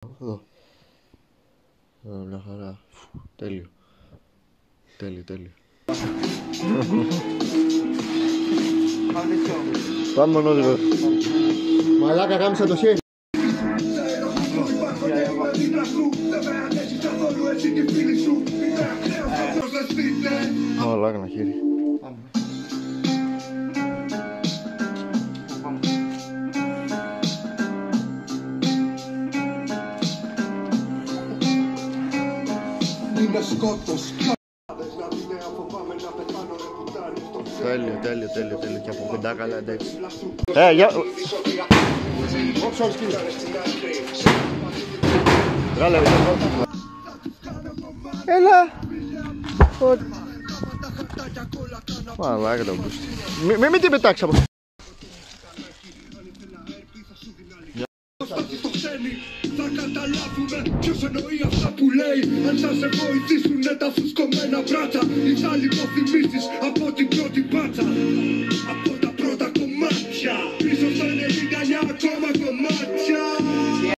Εδώ. Μια χαρά. Τέλειο. Τέλειο, τέλειο. Πάμε μονόδικο. Μαλάκα, κάμισα το χέρι. Μαλάκα, να χέρι. Είναι σκότος. Τέλειο, τέλειο, τέλειο, τέλειο. Και από πεντάκαλα, εντάξει. Για... Βγάλε, έλα. Μαλάκα το μπούστι. Μην την πετάξει από... Θα καταλάβουμε ποιος εννοεί αυτά που λέει. Αν θα σε βοηθήσουνε τα φουσκωμένα μπράτσα, ή θα λιποθυμήσεις από την πρώτη πάτσα, από τα πρώτα κομμάτια.